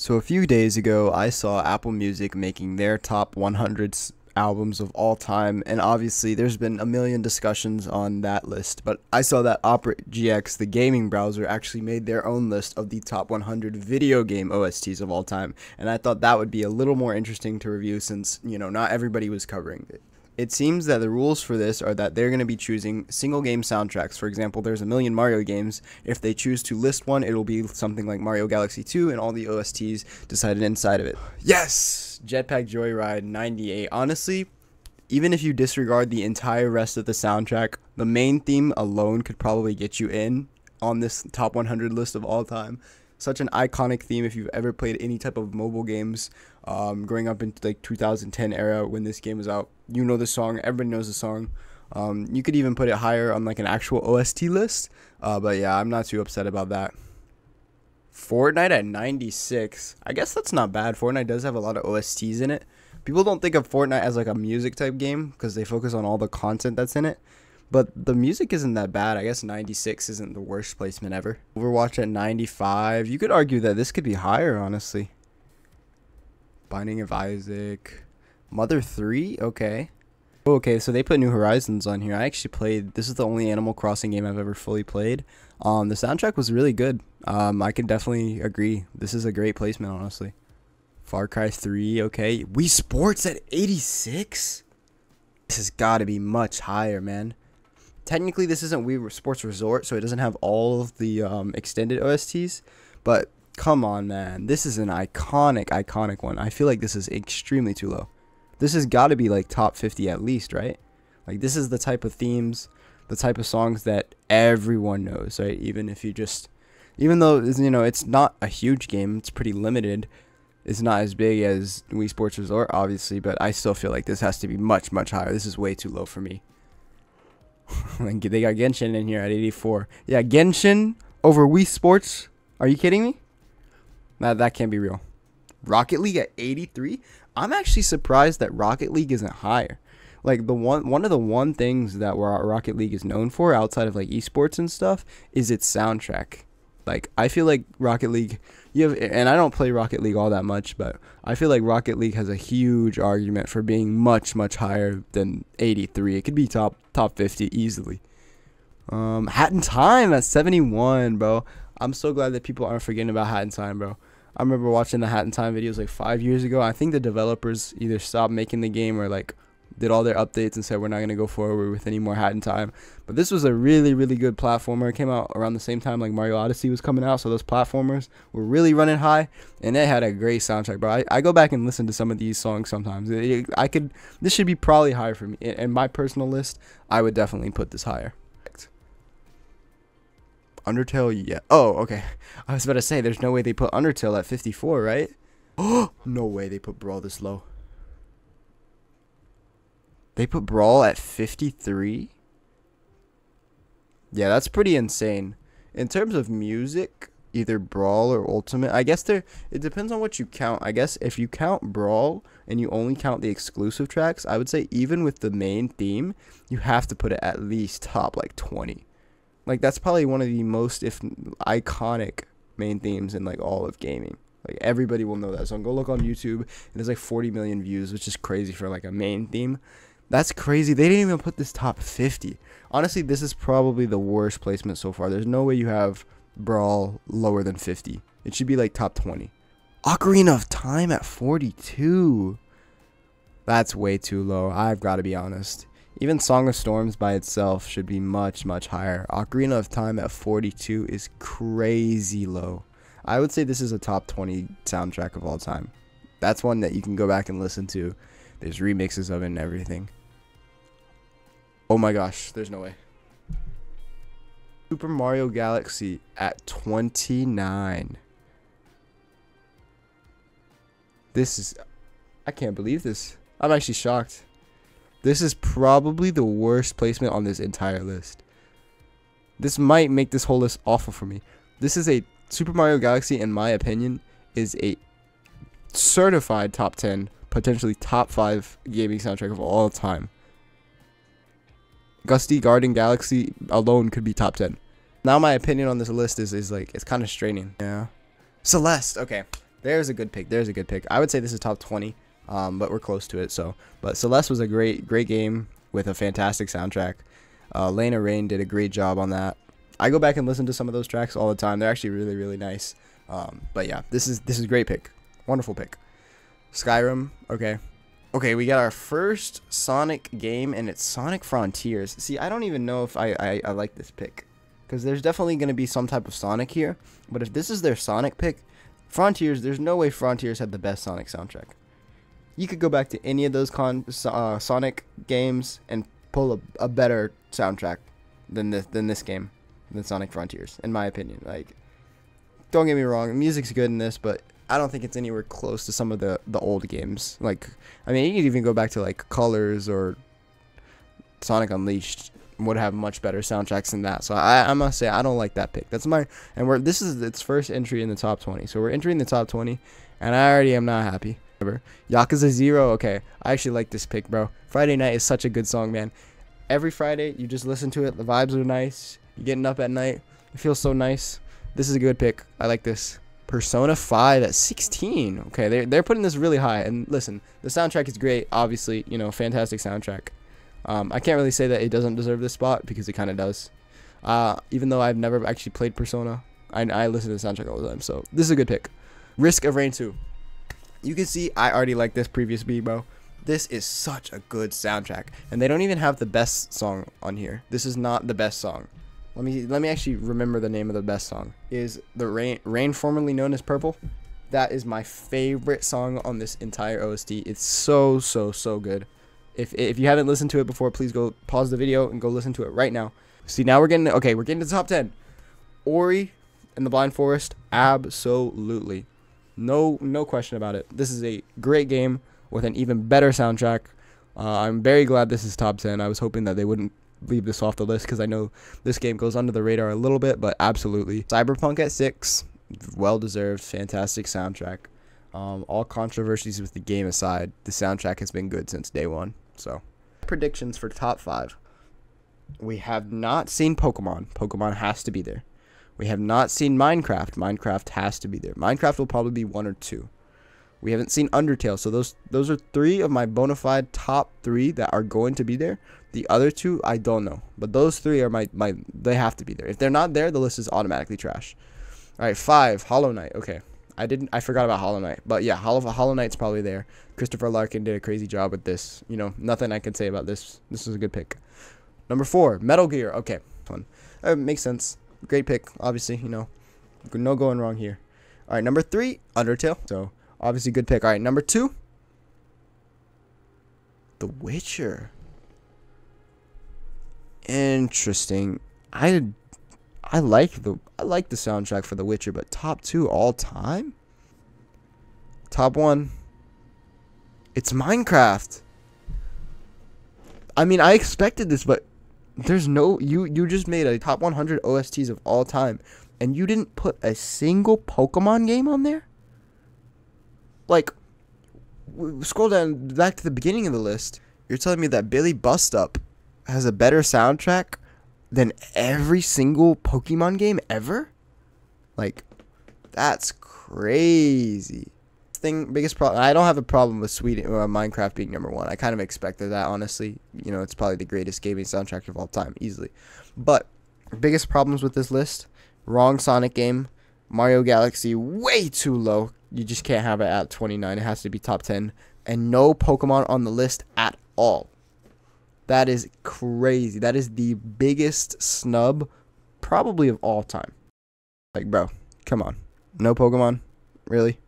So a few days ago, I saw Apple Music making their top 100 albums of all time, and obviously there's been a million discussions on that list, but I saw that Opera GX, the gaming browser, actually made their own list of the top 100 video game OSTs of all time, and I thought that would be a little more interesting to review since, not everybody was covering it. It seems that the rules for this are that they're going to be choosing single game soundtracks. For example, there's a million Mario games. If they choose to list one, it'll be something like Mario Galaxy 2 and all the OSTs decided inside of it. Yes! Jetpack Joyride 98. Honestly, even if you disregard the entire rest of the soundtrack, the main theme alone could probably get you in on this top 100 list of all time. Such an iconic theme if you've ever played any type of mobile games growing up in like 2010 era when this game was out. You know the song, everybody knows the song. You could even put it higher on like an actual OST list, but yeah, I'm not too upset about that. Fortnite at 96. I guess that's not bad. Fortnite does have a lot of OSTs in it. People don't think of Fortnite as like a music type game because they focus on all the content that's in it. But the music isn't that bad. I guess 96 isn't the worst placement ever. Overwatch at 95. You could argue that this could be higher, honestly. Binding of Isaac. Mother 3? Okay. Okay, so they put New Horizons on here. I actually played. This is the only Animal Crossing game I've ever fully played. The soundtrack was really good. I could definitely agree. This is a great placement, honestly. Far Cry 3. Okay. Wii Sports at 86? This has got to be much higher, man. Technically, this isn't Wii Sports Resort, so it doesn't have all of the extended OSTs. But come on, man. This is an iconic one. I feel like this is extremely too low. This has got to be like top 50 at least, right? Like, this is the type of themes, the type of songs that everyone knows, right? Even though, it's not a huge game, it's pretty limited. It's not as big as Wii Sports Resort, obviously, but I still feel like this has to be much higher. This is way too low for me. They got Genshin in here at 84. Yeah, Genshin over Wii Sports. Are you kidding me? That can't be real. Rocket League at 83. I'm actually surprised that Rocket League isn't higher. Like, one of the things that Rocket League is known for outside of like esports and stuff is its soundtrack. Like, I feel like Rocket League, and I don't play Rocket League all that much, but I feel like Rocket League has a huge argument for being much higher than 83. It could be top 50 easily. Hat in Time at 71, bro. I'm so glad that people aren't forgetting about Hat in Time, bro. I remember watching the Hat in Time videos like 5 years ago. I think the developers either stopped making the game or like did all their updates and said we're not going to go forward with any more Hat in Time. But this was a really good platformer. It came out around the same time like Mario Odyssey was coming out, so those platformers were really running high, and it had a great soundtrack, bro. I go back and listen to some of these songs sometimes. This should be probably higher for me. In my personal list, I would definitely put this higher. Undertale, yeah. Oh, okay. I was about to say, there's no way they put Undertale at 54, right? Oh, no way they put Brawl this low. They put Brawl at 53? Yeah, that's pretty insane. In terms of music, either Brawl or Ultimate, I guess it depends on what you count. I guess if you count Brawl and you only count the exclusive tracks, I would say even with the main theme, you have to put it at least top like 20. Like, that's probably one of the most iconic main themes in like all of gaming. Like, everybody will know that song. Go look on YouTube, and there's like 40 million views, which is crazy for like a main theme. That's crazy. They didn't even put this top 50. Honestly, this is probably the worst placement so far. There's no way you have Brawl lower than 50. It should be like top 20. Ocarina of Time at 42. That's way too low. I've got to be honest. Even Song of Storms by itself should be much higher. Ocarina of Time at 42 is crazy low. I would say this is a top 20 soundtrack of all time. That's one that you can go back and listen to. There's remixes of it and everything. Oh my gosh, there's no way. Super Mario Galaxy at 29. I can't believe this. I'm actually shocked. This is probably the worst placement on this entire list. This might make this whole list awful for me. This is a Super Mario Galaxy, in my opinion, is a certified top 10, potentially top 5 gaming soundtrack of all time. Gusty Garden Galaxy alone could be top 10. Now my opinion on this list is like, it's kind of straining. Yeah. Celeste. Okay. There's a good pick. There's a good pick. I would say this is top 20, but we're close to it. So, but Celeste was a great game with a fantastic soundtrack. Lena Rain did a great job on that. I go back and listen to some of those tracks all the time. They're actually really nice. But yeah, this is a great pick. Wonderful pick. Skyrim. Okay, we got our first Sonic game, and it's Sonic Frontiers. See, I don't even know if I like this pick, because there's definitely going to be some type of Sonic here. But if this is their Sonic pick, Frontiers, there's no way Frontiers had the best Sonic soundtrack. You could go back to any of those Sonic games and pull a better soundtrack than this game, than Sonic Frontiers, in my opinion. Like, don't get me wrong, the music's good in this, but I don't think it's anywhere close to some of the old games. Like, I mean, you could even go back to like Colors or Sonic Unleashed would have much better soundtracks than that. So I must say I don't like that pick. That's my this is its first entry in the top 20. So we're entering the top 20, and I already am not happy. Yakuza 0. Okay, I actually like this pick, bro. Friday Night is such a good song, man. Every Friday you just listen to it. The vibes are nice. You're getting up at night. It feels so nice. This is a good pick. I like this. Persona 5 at 16. Okay, they're putting this really high. And listen, the soundtrack is great. Obviously, you know, fantastic soundtrack. I can't really say that it doesn't deserve this spot, because it kind of does. Even though I've never actually played Persona, I listen to the soundtrack all the time. So this is a good pick. Risk of Rain 2. You can see I already like this previous B, bro. This is such a good soundtrack, and they don't even have the best song on here. This is not the best song. Let me actually remember the name of the best song. Is the Rain formerly known as Purple? That is my favorite song on this entire OST. It's so good. If you haven't listened to it before, please go pause the video and go listen to it right now. See, now we're getting to the top 10. Ori and the Blind Forest, absolutely. No question about it. This is a great game with an even better soundtrack. I'm very glad this is top 10. I was hoping that they wouldn't leave this off the list, because I know this game goes under the radar a little bit, but absolutely. Cyberpunk at 6, well deserved, fantastic soundtrack. All controversies with the game aside, the soundtrack has been good since day one. So, predictions for top 5. We have not seen Pokemon. Pokemon has to be there. We have not seen Minecraft. Minecraft has to be there. Minecraft will probably be 1 or 2. We haven't seen Undertale. So those are 3 of my bona fide top 3 that are going to be there. The other 2, I don't know. But those 3 are they have to be there. If they're not there, the list is automatically trash. All right, 5, Hollow Knight. Okay. I forgot about Hollow Knight. But yeah, Hollow Knight's probably there. Christopher Larkin did a crazy job with this. You know, nothing I can say about this. This is a good pick. Number 4, Metal Gear. Okay, fun. Makes sense. Great pick, obviously, you know. No going wrong here. All right, number 3, Undertale. So, obviously, good pick. All right, number 2, The Witcher. Interesting. I like the soundtrack for The Witcher, but top 2 all time? Top 1, it's Minecraft. I mean, I expected this, but there's no, you just made a top 100 OSTs of all time, and you didn't put a single Pokemon game on there? Like, scroll down back to the beginning of the list. You're telling me that Billy Bustup has a better soundtrack than every single Pokemon game ever? Like, that's crazy. Biggest problem. I don't have a problem with Minecraft being number 1. I kind of expected that, honestly. You know, it's probably the greatest gaming soundtrack of all time, easily. But biggest problems with this list: wrong Sonic game, Mario Galaxy way too low. You just can't have it at 29. It has to be top 10, and no Pokemon on the list at all. That is crazy. That is the biggest snub probably of all time. Like, bro, come on. No Pokemon? Really?